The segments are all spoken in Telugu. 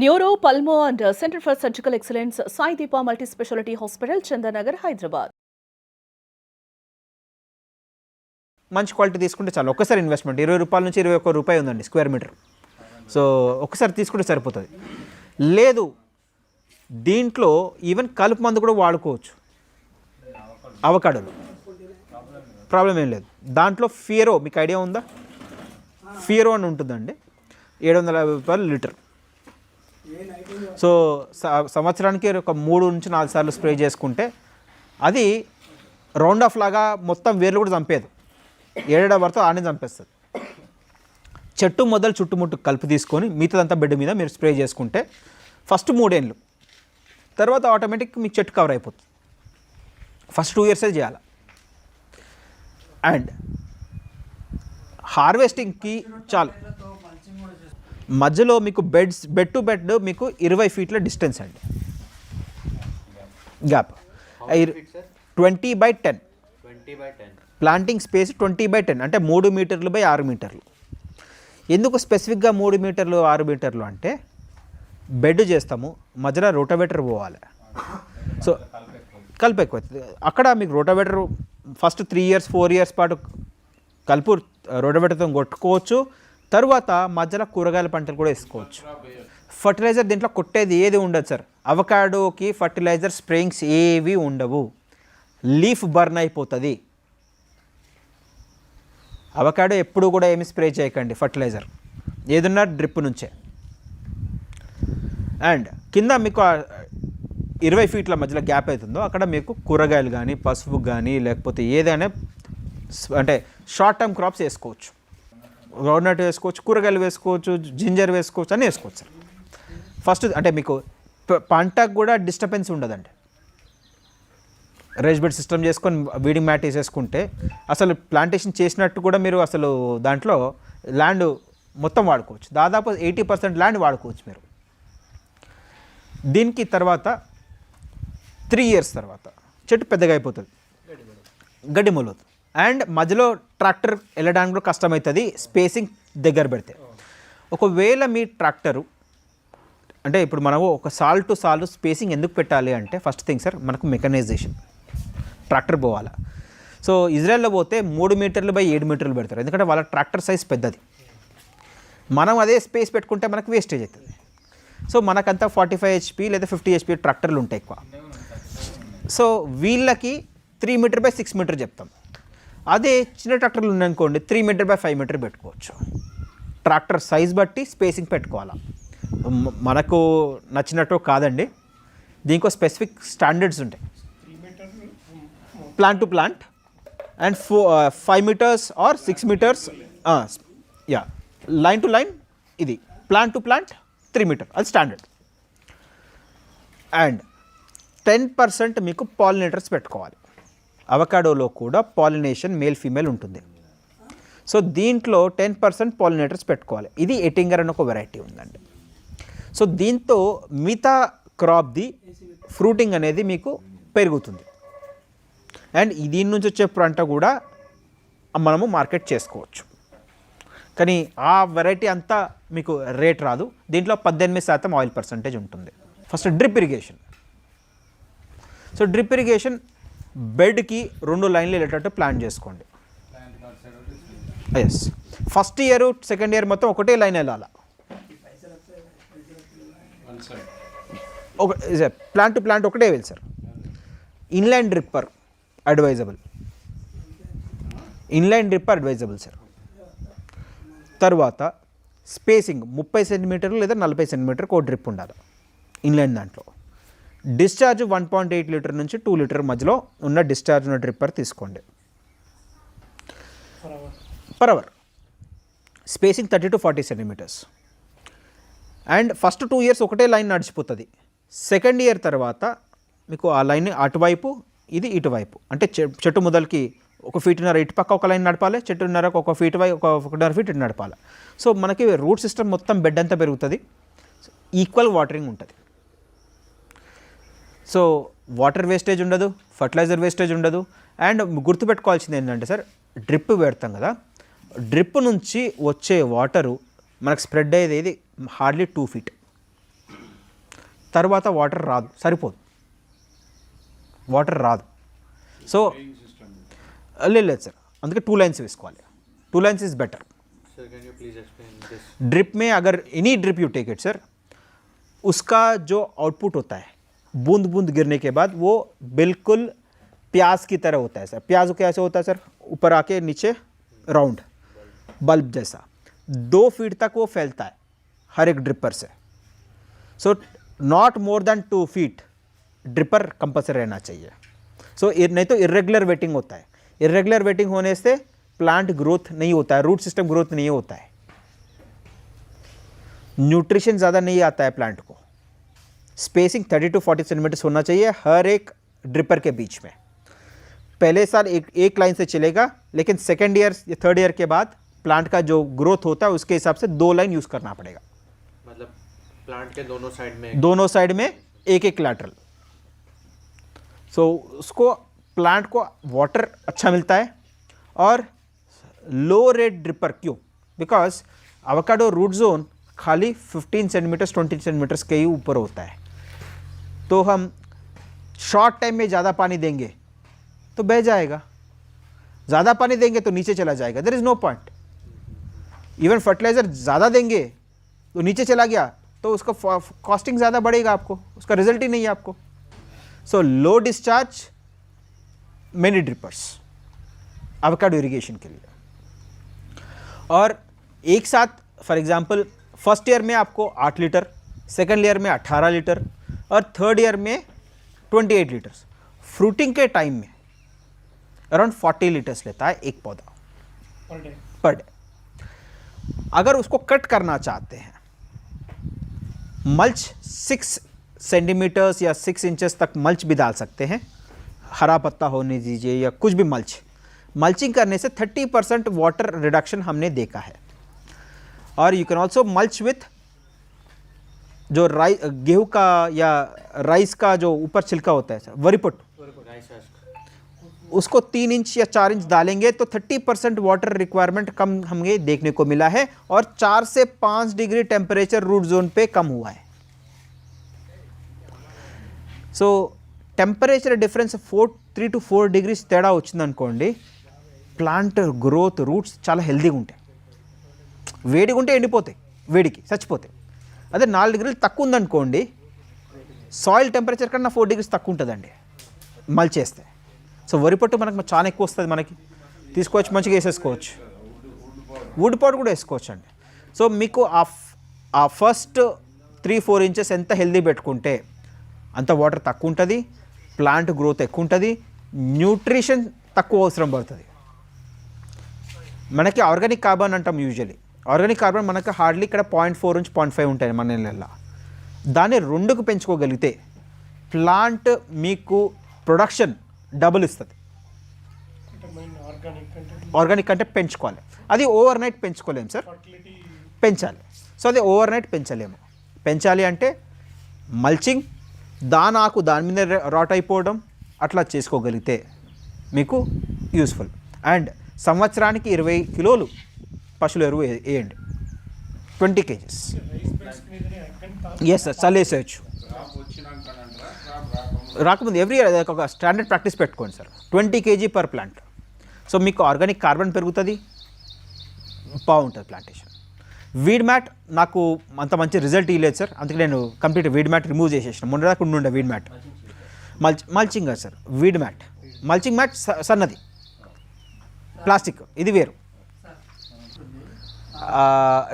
Neuro pulmo and centre for surgical excellence Sai Deepa multi speciality hospital Chandanagar Hyderabad. మంచి క్వాలిటీ తీసుకుంటే చాలు. ఒక్కసారి ఇన్వెస్ట్మెంట్ 20 రూపాయల నుంచి 21 రూపాయి ఉందండి స్క్వేర్ మీటర్. సో ఒక్కసారి తీసుకుంటే సరిపోతుంది. లేదు దీంట్లో ఈవెన్ కలుపు మందు కూడా వాడుకోవచ్చు. అవకాడోలో ప్రాబ్లం ఏం లేదు. దాంట్లో ఫియరో మీకు ఐడియా ఉందా? ఫియరో అని ఉంటుందండి, 750 రూపాయలు లీటర్. సో సంవత్సరానికి ఒక 3 నుంచి 4 సార్లు స్ప్రే చేసుకుంటే అది రౌండ్ ఆఫ్ లాగా మొత్తం వేర్లు కూడా చంపేది. ఏడాడ వరకు ఆనే చంపేస్తుంది. చెట్టు మొదలు చుట్టుముట్టు కలిపి తీసుకొని మిగతాదంతా బెడ్ మీద మీరు స్ప్రే చేసుకుంటే ఫస్ట్ 3 ఏళ్ళు, తర్వాత ఆటోమేటిక్ మీకు చెట్టు కవర్ అయిపోతుంది. ఫస్ట్ 2 ఇయర్సే చేయాలి. అండ్ హార్వెస్టింగ్కి చాలు. మధ్యలో మీకు బెడ్ టు బెడ్ మీకు 20 ఫీట్ల డిస్టెన్స్ అండి గ్యాప్. 20/10 ప్లాంటింగ్ స్పేస్ 20/10 అంటే 3 మీటర్లు బై 6 మీటర్లు. ఎందుకు స్పెసిఫిక్గా 3 మీటర్లు 6 మీటర్లు అంటే బెడ్ చేస్తాము, మధ్యలో రోటోవేటర్ పోవాలి. సో కలుపు ఎక్కువ అవుతుంది. అక్కడ మీకు రోటోవేటర్ ఫస్ట్ 3 ఇయర్స్ 4 ఇయర్స్ పాటు కలుపు రోటోవేటర్తో కొట్టుకోవచ్చు. తర్వాత మధ్యలో కూరగాయల పంటలు కూడా వేసుకోవచ్చు. ఫర్టిలైజర్ దీంట్లో కొట్టేది ఏది ఉండదు సార్. అవకాడోకి ఫర్టిలైజర్ స్ప్రేయింగ్స్ ఏవి ఉండవు. లీఫ్ బర్న్ అయిపోతుంది. అవకాడో ఎప్పుడు కూడా ఏమి స్ప్రే చేయకండి ఫర్టిలైజర్, ఏదన్నా డ్రిప్ నుంచే. అండ్ కింద మీకు 20 ఫీట్ల మధ్యలో గ్యాప్ అవుతుందో అక్కడ మీకు కూరగాయలు కానీ పసుపు కానీ లేకపోతే ఏదైనా అంటే షార్ట్ టర్మ్ క్రాప్స్ వేసుకోవచ్చు. గ్రౌండ్నట్ వేసుకోవచ్చు, కూరగాయలు వేసుకోవచ్చు, జింజర్ వేసుకోవచ్చు, అని వేసుకోవచ్చు సార్. ఫస్ట్ అంటే మీకు పంటకు కూడా డిస్టర్బెన్స్ ఉండదండి. రేజ్ బెడ్ సిస్టమ్ చేసుకొని వీడింగ్ మ్యాట్ వేసేసుకుంటే అసలు ప్లాంటేషన్ చేసినట్టు కూడా మీరు అసలు దాంట్లో ల్యాండ్ మొత్తం వాడుకోవచ్చు. దాదాపు 80% ల్యాండ్ వాడుకోవచ్చు మీరు. దీనికి తర్వాత 3 ఇయర్స్ తర్వాత చెట్టు పెద్దగా అయిపోతుంది, గడ్డి మొలవుతుంది. అండ్ మధ్యలో ట్రాక్టర్ వెళ్ళడానికి కూడా కష్టమవుతుంది స్పేసింగ్ దగ్గర పెడితే. ఒకవేళ మీ ట్రాక్టరు అంటే ఇప్పుడు మనము ఒక సాల్ టు సాల్ స్పేసింగ్ ఎందుకు పెట్టాలి అంటే ఫస్ట్ థింగ్ సార్ మనకు మెకనైజేషన్, ట్రాక్టర్ పోవాలి. సో ఇజ్రాయెల్లో పోతే 3 మీటర్లు బై 7 మీటర్లు పెడతారు, ఎందుకంటే వాళ్ళ ట్రాక్టర్ సైజ్ పెద్దది. మనం అదే స్పేస్ పెట్టుకుంటే మనకు వేస్టేజ్ అవుతుంది. సో మనకంతా 45 HP లేదా 50 HP ట్రాక్టర్లు ఉంటాయి ఎక్కువ. సో వీళ్ళకి 3 మీటర్ బై 6 మీటర్ చెప్తాం. అదే చిన్న ట్రాక్టర్లు ఉన్నాయనుకోండి 3 మీటర్ బై 5 మీటర్ పెట్టుకోవచ్చు. ట్రాక్టర్ సైజ్ బట్టి స్పేసింగ్ పెట్టుకోవాలా. మనకు నచ్చినట్టు కాదండి, దీనికో స్పెసిఫిక్ స్టాండర్డ్స్ ఉంటాయి. Plant to plant and 5 metres or 6 metres line to line. ఇది ప్లాంట్ టు ప్లాంట్ 3 మీటర్, అది స్టాండర్డ్. అండ్ 10% మీకు పాలినేటర్స్ పెట్టుకోవాలి. అవకాడోలో కూడా పాలినేషన్ మేల్ ఫీమేల్ ఉంటుంది. సో దీంట్లో 10% పాలినేటర్స్ పెట్టుకోవాలి. ఇది ఎటింగర్ అని ఒక వెరైటీ ఉందండి. సో దీంతో మిగతా క్రాప్ది ఫ్రూటింగ్ అనేది మీకు పెరుగుతుంది. అండ్ దీని నుంచి వచ్చే పంట కూడా మనము మార్కెట్ చేసుకోవచ్చు. కానీ ఆ వెరైటీ అంతా మీకు రేట్ రాదు. దీంట్లో 18% ఆయిల్ పర్సంటేజ్ ఉంటుంది. First drip irrigation. So drip irrigation బెడ్కి 2 లైన్లు వెళ్ళేటట్టు ప్లాన్ చేసుకోండి. Yes, first year second year మొత్తం ఒకటే లైన్ వెళ్ళాలి. ప్లాంట్ టు ప్లాంట్ ఒకటే వెళ్ళి sir. Inline dripper advisable, inline dripper advisable sir. తర్వాత స్పేసింగ్ 30 సెంటీమీటర్లు లేదా 40 సెంటీమీటర్కి ఒక డ్రిప్ ఉండాలి ఇన్లైన్. దాంట్లో డిశ్చార్జ్ 1.8 లీటర్ నుంచి 2 లీటర్ మధ్యలో ఉన్న డిశ్చార్జ్ ఉన్న డ్రిప్పర్ తీసుకోండి per hour. Spacing 30 to 40 centimetres. And first 2 years ఒకటే లైన్ నడిచిపోతుంది. సెకండ్ ఇయర్ తర్వాత మీకు ఆ లైన్ అటువైపు ఇది ఇటువైపు, అంటే చెట్టు మొదలకి 1 ఫీట్న్నర ఇటు పక్క ఒక లైన్ నడపాలి, చెట్టున్నరకు 1 ఫీట్ 1.5 ఫీట్ ఇటు నడపాలి. సో మనకి రూట్ సిస్టమ్ మొత్తం బెడ్ అంతా పెరుగుతుంది, ఈక్వల్ వాటరింగ్ ఉంటుంది. సో వాటర్ వేస్టేజ్ ఉండదు, ఫర్టిలైజర్ వేస్టేజ్ ఉండదు. అండ్ గుర్తుపెట్టుకోవాల్సింది ఏంటంటే సార్, డ్రిప్ పెడతాం కదా, డ్రిప్ నుంచి వచ్చే వాటరు మనకు స్ప్రెడ్ అయ్యేది హార్డ్లీ 2 feet. తర్వాత వాటర్ రాదు, సరిపోదు, వాటర్ రాదు. సో లేదు సార్, అందుకే 2 lines వేసుకోవాలి. 2 lines is better. Sir, can you please explain this? Drip में अगर any drip you take it sir, उसका जो आउटपुट होता है बूंद बूंद गिरने के बाद वो बिल्कुल प्याज की तरह होता है सर. प्याज कैसे होता है सर, ऊपर आके नीचे राउंड बल्ब जैसा 2 feet तक वो फैलता है हर एक ड्रिपर से. So not more than 2 feet dripper compulsory रहना चाहिए. सो नहीं तो इरेगुलर वेटिंग होता है. इरेगुलर वेटिंग होने से प्लांट ग्रोथ नहीं होता है, रूट सिस्टम ग्रोथ नहीं होता है, न्यूट्रिशन ज़्यादा नहीं आता है प्लांट को. स्पेसिंग 30 to 40 सेंटीमीटर होना चाहिए हर एक ड्रिपर के बीच में. पहले साल एक लाइन से चलेगा, लेकिन सेकेंड ईयर या थर्ड ईयर के बाद प्लांट का जो ग्रोथ होता है उसके हिसाब से 2 लाइन यूज़ करना पड़ेगा. मतलब प्लांट के दोनों साइड में एक एक लैटरल. सो उसको प्लांट को वाटर अच्छा मिलता है. और लो रेट ड्रिपर क्यों, बिकॉज एवोकाडो रूट जोन खाली 15 सेंटीमीटर्स 20 सेंटीमीटर्स के ही ऊपर होता है. तो हम शॉर्ट टाइम में ज़्यादा पानी देंगे तो बह जाएगा, ज़्यादा पानी देंगे तो नीचे चला जाएगा. There is no point. Even fertiliser ज़्यादा देंगे तो नीचे चला गया तो उसका कॉस्टिंग ज़्यादा बढ़ेगा, आपको उसका रिजल्ट ही नहीं है आपको. So low discharge many drippers avocado irrigation के लिए. और एक साथ फॉर एग्जांपल फर्स्ट ईयर में आपको 8 लीटर, सेकेंड ईयर में 18 लीटर और थर्ड ईयर में 28 लीटर्स. फ्रूटिंग के टाइम में अराउंड 40 लीटर्स लेता है एक पौधा पर डे. अगर उसको कट करना चाहते हैं, मल्च 6 सेंटीमीटर्स या 6 इंचेस तक मल्च भी डाल सकते हैं. हरा पत्ता होने दीजिए या कुछ भी मल्चिंग करने से 30% वाटर रिडक्शन हमने देखा है. और you can also mulch with जो गेहूं का या राइस का जो ऊपर छिलका होता है सर, वरीपुट, उसको 3 इंच या 4 इंच डालेंगे तो 30% वाटर रिक्वायरमेंट कम हमें देखने को मिला है. और 4 से 5 डिग्री टेम्परेचर रूट जोन पे कम हुआ है. So temperature difference 3 to 4 degrees తేడా వచ్చిందనుకోండి, ప్లాంట్ గ్రోత్ రూట్స్ చాలా హెల్తీగా ఉంటాయి. వేడిగా ఉంటే ఎండిపోతాయి, వేడికి చచ్చిపోతాయి. అదే 4 degrees తక్కువ ఉందనుకోండి, సాయిల్ టెంపరేచర్ కన్నా 4 degrees తక్కువ ఉంటుందండి మల్చేస్తే. సో వరి పొట్టు మనకు చాలా ఎక్కువ వస్తుంది, మనకి తీసుకొచ్చి మంచిగా వేసేసుకోవచ్చు. వుడ్ పాట్ కూడా వేసుకోవచ్చు అండి. సో మీకు ఆ ఫస్ట్ 3-4 inches ఎంత హెల్తీ పెట్టుకుంటే అంత వాటర్ తక్కువ ఉంటుంది, ప్లాంట్ గ్రోత్ ఎక్కువ ఉంటుంది, న్యూట్రిషన్ తక్కువ అవసరం పడుతుంది. మనకి ఆర్గానిక్ కార్బన్ అంటాం యూజువల్లీ. ఆర్గానిక్ కార్బన్ మనకు హార్డ్లీ ఇక్కడ 0.4 నుంచి 0.5 ఉంటాయి మన నెలల్లో. దాన్ని 2కు పెంచుకోగలిగితే ప్లాంట్ మీకు ప్రొడక్షన్ డబుల్ ఇస్తుంది. ఆర్గానిక్ అంటే పెంచుకోవాలి, అది ఓవర్ నైట్ పెంచుకోలేము సార్, పెంచాలి. సో అది ఓవర్ నైట్ పెంచలేము. పెంచాలి అంటే మల్చింగ్, దానాకు దాని మీద రాట్ అయిపోవడం అట్లా చేసుకోగలిగితే మీకు యూస్ఫుల్. అండ్ సంవత్సరానికి 20 కిలోలు పశువుల ఎరువు వేయండి, 20 kgs. ఎస్ సార్, చల్లేసేయచ్చు. రాకముందు ఎవ్రీ ఇయర్ ఒక స్టాండర్డ్ ప్రాక్టీస్ పెట్టుకోండి sir, 20 kg per plant. So మీకు ఆర్గానిక్ కార్బన్ పెరుగుతుంది, బాగుంటుంది ప్లాంటేషన్. వీడ్ మ్యాట్ నాకు అంత మంచి రిజల్ట్ ఇవ్వలేదు సార్, అందుకే నేను కంప్లీట్ వీడ్ మ్యాట్ రిమూవ్ చేసేసిన. మొన్న దాకా ఉండే వీడ్ మ్యాట్ మల్చింగ్ కాదు sir, weed mat. Mulching mat సన్నది ప్లాస్టిక్, ఇది వేరు.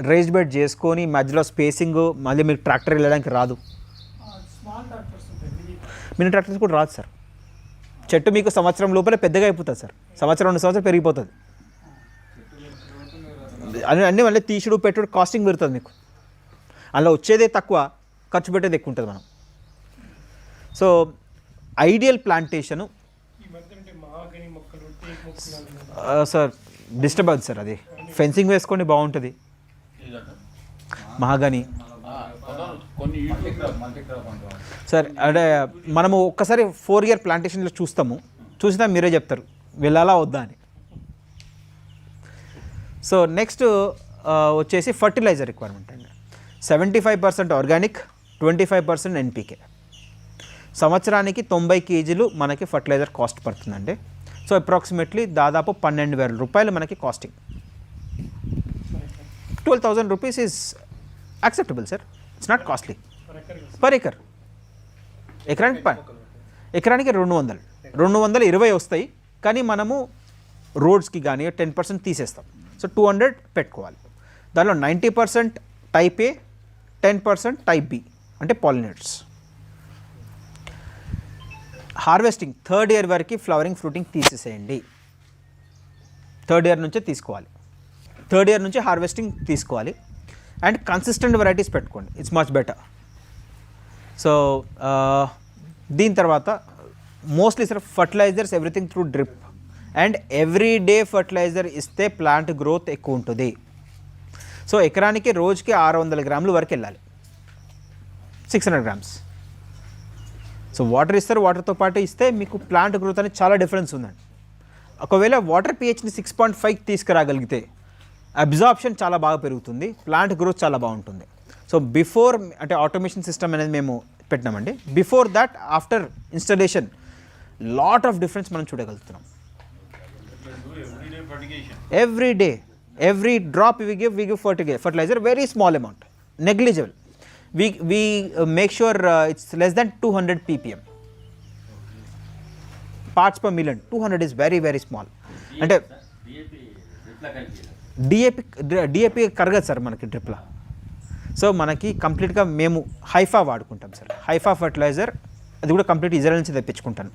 రేజ్డ్ బెడ్ చేసుకొని మధ్యలో స్పేసింగ్, మళ్ళీ మీకు ట్రాక్టర్ వెళ్ళడానికి రాదు, మినీ ట్రాక్టర్స్ కూడా రాదు సార్. చెట్టు మీకు సంవత్సరం లోపలే పెద్దగా అయిపోతుంది సార్, సంవత్సరం 2 సంవత్సరాలు పెరిగిపోతుంది. అన్నీ మళ్ళీ తీసుడు పెట్టుడు కాస్టింగ్ పెరుగుతుంది మీకు. అందులో వచ్చేదే తక్కువ, ఖర్చు పెట్టేది ఎక్కువ ఉంటుంది మనం. So ideal plantation sir disturb అవుతుంది సార్, అది ఫెన్సింగ్ వేసుకొని బాగుంటుంది. మహాగని సార్, అంటే మనము ఒక్కసారి 4-year ప్లాంటేషన్లో చూసినా మీరే చెప్తారు వెళ్ళాలా వద్దా అని. సో నెక్స్ట్ వచ్చేసి ఫర్టిలైజర్ రిక్వైర్మెంట్ అండి. 75% ఆర్గానిక్, 25% NPK. సంవత్సరానికి 90 కేజీలు మనకి ఫర్టిలైజర్ కాస్ట్ పడుతుందండి. సో అప్రాక్సిమేట్లీ దాదాపు 12,000 రూపాయలు మనకి costing. 12,000 rupees is acceptable sir, it's not costly per acre. ఎకరానికి 220 వస్తాయి, కానీ మనము రోడ్స్కి కానీ 10% తీసేస్తాం. సో 200 పెట్టుకోవాలి. దానిలో 90% టైప్ ఏ, 10% టైప్ బి అంటే పాలినేటర్స్. హార్వెస్టింగ్ 3rd year వరకు ఫ్లవరింగ్ ఫ్రూటింగ్ తీసేసేయండి. 3rd year నుంచే తీసుకోవాలి. 3rd year నుంచి హార్వెస్టింగ్ తీసుకోవాలి. అండ్ కన్సిస్టెంట్ వెరైటీస్ పెట్టుకోండి, ఇట్స్ మచ్ బెటర్. సో దీని తర్వాత mostly sir fertilisers everything through drip and every day fertiliser ఇస్తే ప్లాంట్ గ్రోత్ ఎక్కువ ఉంటుంది. సో ఎకరానికి రోజుకి 600 గ్రాముల వరకు వెళ్ళాలి, 600 grams. సో వాటర్ ఇస్తారు, వాటర్తో పాటు ఇస్తే మీకు ప్లాంట్ గ్రోత్ అనేది చాలా డిఫరెన్స్ ఉందండి. ఒకవేళ వాటర్ pHని 6.5 తీసుకురాగలిగితే అబ్జార్ప్షన్ చాలా బాగా పెరుగుతుంది, ప్లాంట్ గ్రోత్ చాలా బాగుంటుంది. సో బిఫోర్ అంటే ఆటోమేషన్ సిస్టమ్ అనేది మేము పెట్టినామండి. Before that after installation lot of difference మనం చూడగలుగుతున్నాం. Every day every drop we give fertilizer, very small amount, negligible. We make sure it's less than 200 ppm parts per million. 200 is very very small. అంటే డిఏపి కరగదు సార్ మనకి డ్రిప్లో. సో మనకి కంప్లీట్గా మేము హైఫా వాడుకుంటాం సార్. హైఫా ఫర్టిలైజర్ అది కూడా కంప్లీట్ ఇజ్రాయెల్ నుంచి తెప్పించుకుంటాను.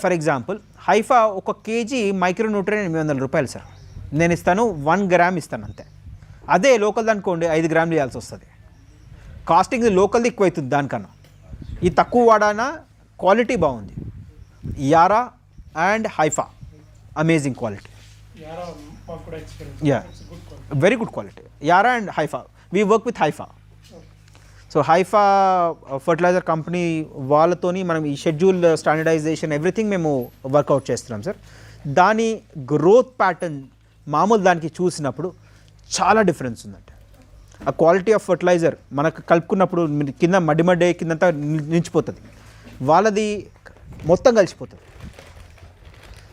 For example Haifa 1 kg micro nutrient 800 రూపాయలు సార్. నేను ఇస్తాను 1 gram ఇస్తాను అంతే. అదే లోకల్ అనుకోండి 5 grams ఇవ్వాల్సి వస్తుంది. కాస్టింగ్ లోకల్ది ఎక్కువ అవుతుంది దానికన్నా. ఈ తక్కువ వాడానా క్వాలిటీ బాగుంది. Yara and Haifa amazing quality. Yeah very good quality. Yara and Haifa, we work with Haifa. So Haifa fertiliser company వాళ్ళతోని మనం ఈ షెడ్యూల్ స్టాండర్డైజేషన్ ఎవ్రీథింగ్ మేము వర్కౌట్ చేస్తున్నాం సార్. దాని గ్రోత్ ప్యాటర్న్ మామూలు దానికి చూసినప్పుడు చాలా డిఫరెన్స్ ఉందంటే. ఆ క్వాలిటీ ఆఫ్ ఫర్టిలైజర్ మనకు కలుపుకున్నప్పుడు కింద మడ్డి కిందంతా నిలిచిపోతుంది, వాళ్ళది మొత్తం కలిసిపోతుంది.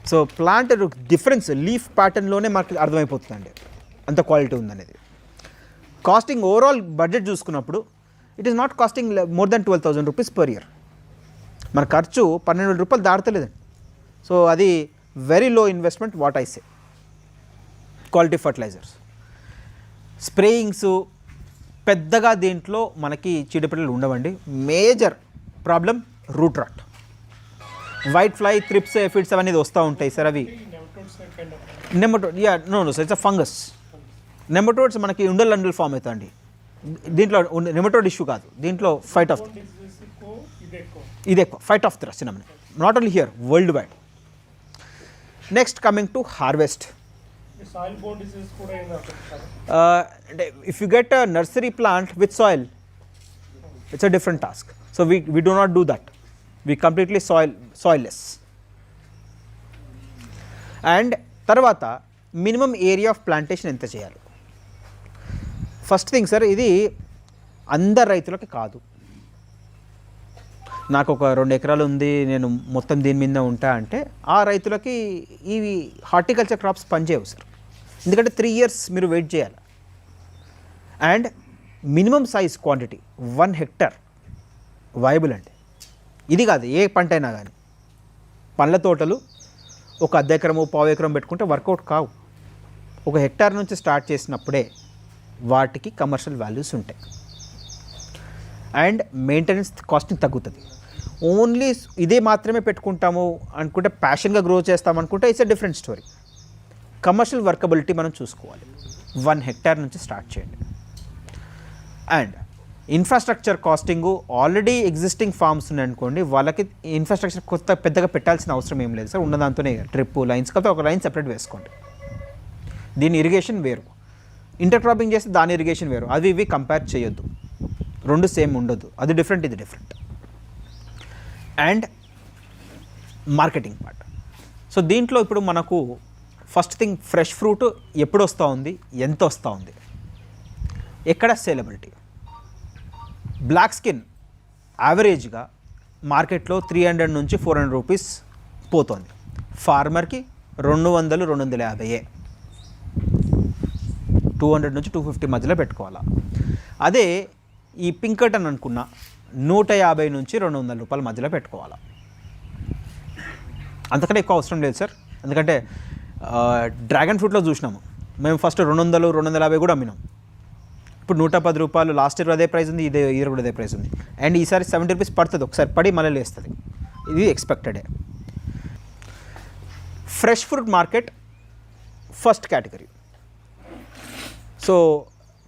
సో ప్లాంట్ డిఫరెన్స్ లీఫ్ ప్యాటర్న్లోనే మనకు అర్థమైపోతుందండి అంత క్వాలిటీ ఉందనేది. కాస్టింగ్ ఓవరాల్ బడ్జెట్ చూసుకున్నప్పుడు it is not costing more than 12,000 rupees per year. మన ఖర్చు 12,000 రూపాయలు దాటలేదండి. సో అది very low investment what I say. Quality fertilisers, sprayings పెద్దగా దీంట్లో మనకి చీడపీడలు ఉండవండి. Major problem root rot, white fly, thrips, aphids అవన్నీ వస్తూ ఉంటాయి సార్. అవి nematode, no sir, it's a fungus. Nematodes మనకి ఉండల్ ఫామ్ అవుతాయండి. దీంట్లో నెమటోడ్ ఇష్యూ కాదు, దీంట్లో ఫైట్ ఆఫ్ ఇది ఎక్కువ fight of the cinnamon, not only here, world wide. Next coming to harvest. If you get a nursery plant with soil, it's a different task. So we do not do that. We completely soilless. And తర్వాత మినిమం ఏరియా ఆఫ్ ప్లాంటేషన్ ఎంత చేయాలి? ఫస్ట్ థింగ్ సార్, ఇది అందరు రైతులకి కాదు. నాకు ఒక 2 ఎకరాలు ఉంది, నేను మొత్తం దీని మీద ఉంటా అంటే ఆ రైతులకి ఇవి హార్టికల్చర్ క్రాప్స్ పనిచేయవు సార్. ఎందుకంటే 3 years మీరు వెయిట్ చేయాలి. And minimum size quantity 1 hectare viable అండి. ఇది కాదు ఏ పంట అయినా కానీ. పండ్ల తోటలు ఒక 1/2 ఎకరము 1/4 ఎకరం పెట్టుకుంటే వర్కౌట్ కావు. 1 hectare నుంచి స్టార్ట్ చేసినప్పుడే వాటికి కమర్షియల్ వాల్యూస్ ఉంటాయి అండ్ మెయింటెనెన్స్ కాస్ట్ని తగ్గుతుంది. ఓన్లీ ఇదే మాత్రమే పెట్టుకుంటాము అనుకుంటే, ప్యాషన్గా గ్రో చేస్తాం అనుకుంటే it's a different story. Commercial workability మనం చూసుకోవాలి. 1 hectare నుంచి స్టార్ట్ చేయండి. And infrastructure costing already existing farms ఉన్నాయనుకోండి, వాళ్ళకి ఇన్ఫ్రాస్ట్రక్చర్ కొత్త పెద్దగా పెట్టాల్సిన అవసరం ఏం లేదు సార్. ఉన్నదాంతోనే డ్రిప్ లైన్స్ కాబట్టి ఒక లైన్ సెపరేట్ వేసుకోండి. దీని ఇరిగేషన్ వేరు, ఇంటర్ క్రాపింగ్ చేస్తే దాని ఇరిగేషన్ వేరు. అవి ఇవి కంపేర్ చేయొద్దు, 2 సేమ్ ఉండదు. అది డిఫరెంట్, ఇది different. And marketing part. So దీంట్లో ఇప్పుడు మనకు ఫస్ట్ థింగ్ ఫ్రెష్ ఫ్రూట్ ఎప్పుడు వస్తూ ఉంది, ఎంత వస్తూ ఉంది, ఎక్కడ సేలబిలిటీ. బ్లాక్ స్కిన్ యావరేజ్గా మార్కెట్లో 300 నుంచి 400 రూపీస్ పోతుంది. ఫార్మర్కి 200-250, 200 నుంచి 250 మధ్యలో పెట్టుకోవాలా. అదే ఈ పింకట్ అని అనుకున్న 150 నుంచి 200 రూపాయల మధ్యలో పెట్టుకోవాలా. అంతకంటే ఎక్కువ అవసరం లేదు సార్. ఎందుకంటే డ్రాగన్ ఫ్రూట్లో చూసినాము మేము ఫస్ట్ 200-250 కూడా అమ్మినాం. ఇప్పుడు 110 రూపాయలు, లాస్ట్ ఇయర్ అదే ప్రైస్ ఉంది, ఇదే ఇయర్ కూడా అదే ప్రైస్ ఉంది. అండ్ ఈసారి 70 రూపీస్ పడుతుంది, ఒకసారి పడి మళ్ళీ లేస్తుంది. ఇది ఎక్స్పెక్టెడే. Fresh fruit market first category. So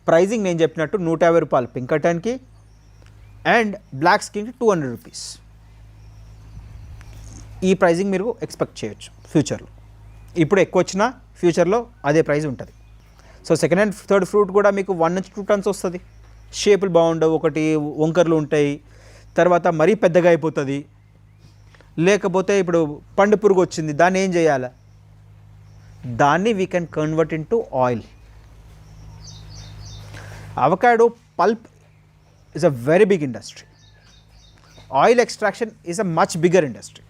pricing నేను చెప్పినట్టు 150 రూపాయలు పింకటన్కి అండ్ బ్లాక్ స్కిన్కి 200 రూపీస్. ఈ ప్రైజింగ్ మీరు ఎక్స్పెక్ట్ చేయొచ్చు ఫ్యూచర్లో. ఇప్పుడు ఎక్కువ వచ్చినా ఫ్యూచర్లో అదే ప్రైస్ ఉంటుంది. So second and third fruit కూడా మీకు 1 నుంచి 2 టన్స్ వస్తుంది. షేపులు బాగుండవు, ఒకటి వంకర్లు ఉంటాయి, తర్వాత మరీ పెద్దగా అయిపోతుంది. లేకపోతే ఇప్పుడు పండు పురుగు వచ్చింది, దాన్ని ఏం చేయాలి? దాన్ని we can convert in to oil. Avocado pulp is a very big industry. Oil extraction is a much bigger industry.